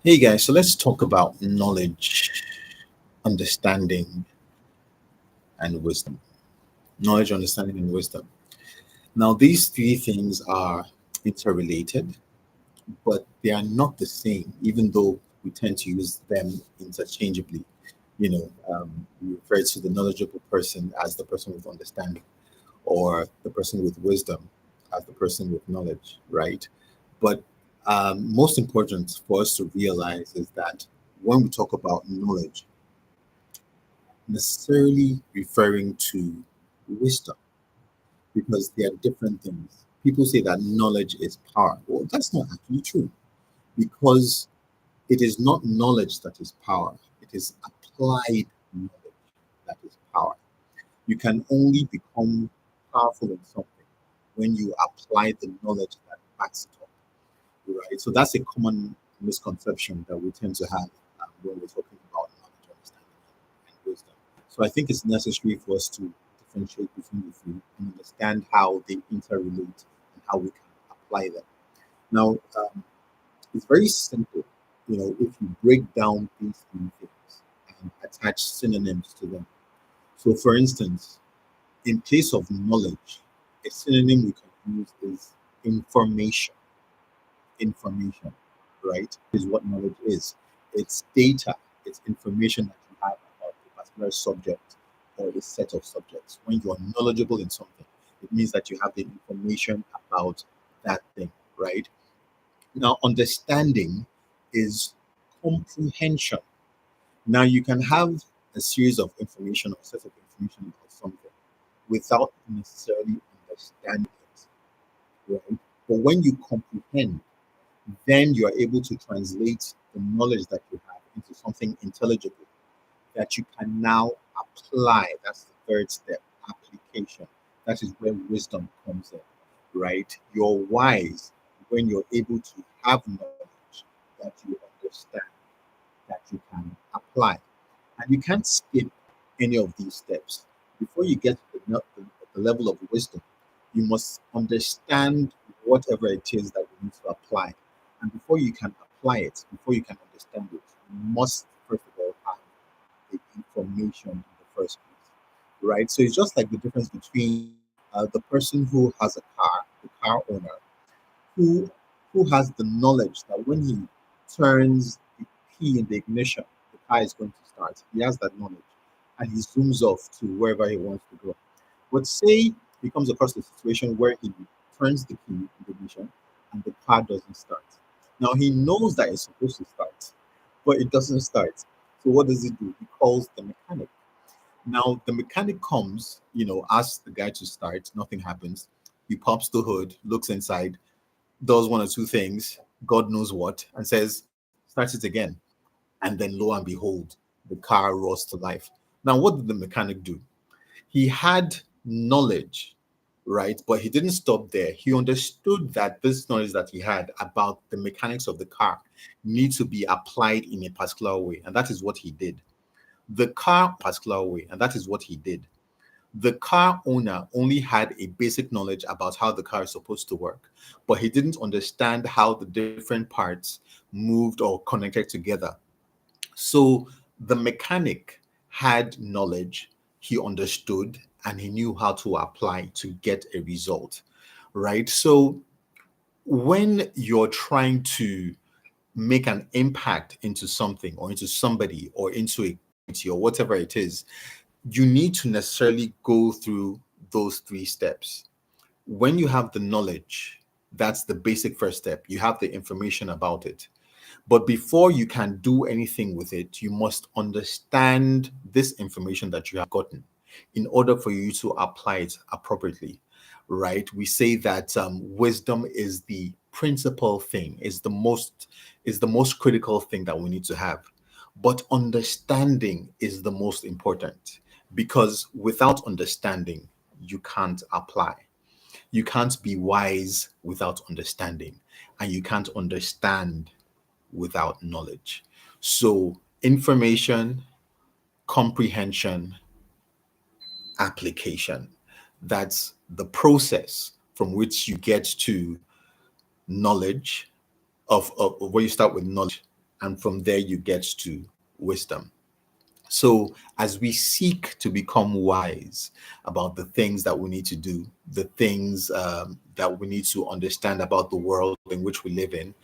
Hey guys, so let's talk about knowledge, understanding, and wisdom. Knowledge, understanding, and wisdom. Now, these three things are interrelated, but they are not the same, even though we tend to use them interchangeably. We refer to the knowledgeable person as the person with understanding, or the person with wisdom as the person with knowledge, right? But most important for us to realize is that when we talk about knowledge, necessarily referring to wisdom because they are different things. People say that knowledge is power. Well, that's not actually true because it is not knowledge that is power, it is applied knowledge that is power. You can only become powerful in something when you apply the knowledge that backs it up, right? So that's a common misconception that we tend to have when we're talking about knowledge, understanding, and wisdom. So I think it's necessary for us to differentiate between the three and understand how they interrelate and how we can apply them. Now, it's very simple. If you break down these three things and attach synonyms to them. So, for instance, in place of knowledge, a synonym we can use is information. Information, right? Is what knowledge is. It's data, it's information that you have about a particular subject or a set of subjects. When you are knowledgeable in something, it means that you have the information about that thing, right? Now, understanding is comprehension. Now, you can have a series of information or set of information about something without necessarily understanding it, right? But when you comprehend, then you are able to translate the knowledge that you have into something intelligible that you can now apply. That's the third step, application. That is where wisdom comes in, right? You're wise when you're able to have knowledge that you understand, that you can apply. And you can't skip any of these steps. Before you get to the level of wisdom, you must understand whatever it is that you need to apply. And before you can apply it, before you can understand it, you must, first of all, have the information in the first place, right? So it's just like the difference between the person who has a car, the car owner, who who has the knowledge that when he turns the key in the ignition, the car is going to start. He has that knowledge, and he zooms off to wherever he wants to go. But say he comes across a situation where he turns the key in the ignition and the car doesn't start. Now he knows that it's supposed to start, but it doesn't start. So what does he do? He calls the mechanic. Now the mechanic comes, asks the guy to start. Nothing happens. He pops the hood, looks inside, does one or two things, God knows what, and says, start it again. And then lo and behold, the car roars to life. Now, what did the mechanic do? He had knowledge, right? But he didn't stop there. He understood that this knowledge that he had about the mechanics of the car need to be applied in a particular way. And that is what he did. The car particular way, and that is what he did. The car owner only had a basic knowledge about how the car is supposed to work, but he didn't understand how the different parts moved or connected together. So the mechanic had knowledge, he understood, and he knew how to apply to get a result, right? So when you're trying to make an impact into something or into somebody or into a community or whatever it is, you need to necessarily go through those three steps. When you have the knowledge, that's the basic first step. You have the information about it. But before you can do anything with it, you must understand this information that you have gotten in order for you to apply it appropriately, right? We say that wisdom is the principal thing, is the most critical thing that we need to have. But understanding is the most important because without understanding, you can't apply. You can't be wise without understanding, and you can't understand without knowledge. So, information, comprehension, application. That's the process from which you get to knowledge of where you start with knowledge. and from there you get to wisdom. So, as we seek to become wise about the things that we need to do, the things that we need to understand about the world in which we live in,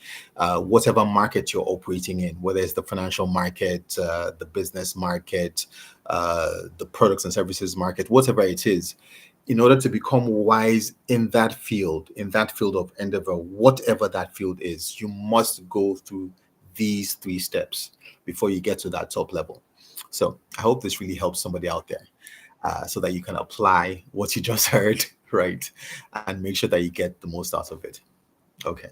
whatever market you're operating in, whether it's the financial market, the business market, the products and services market, whatever it is, in order to become wise in that field of endeavor, whatever that field is, you must go through these three steps before you get to that top level. So I hope this really helps somebody out there, so that you can apply what you just heard, right? And make sure that you get the most out of it. Okay.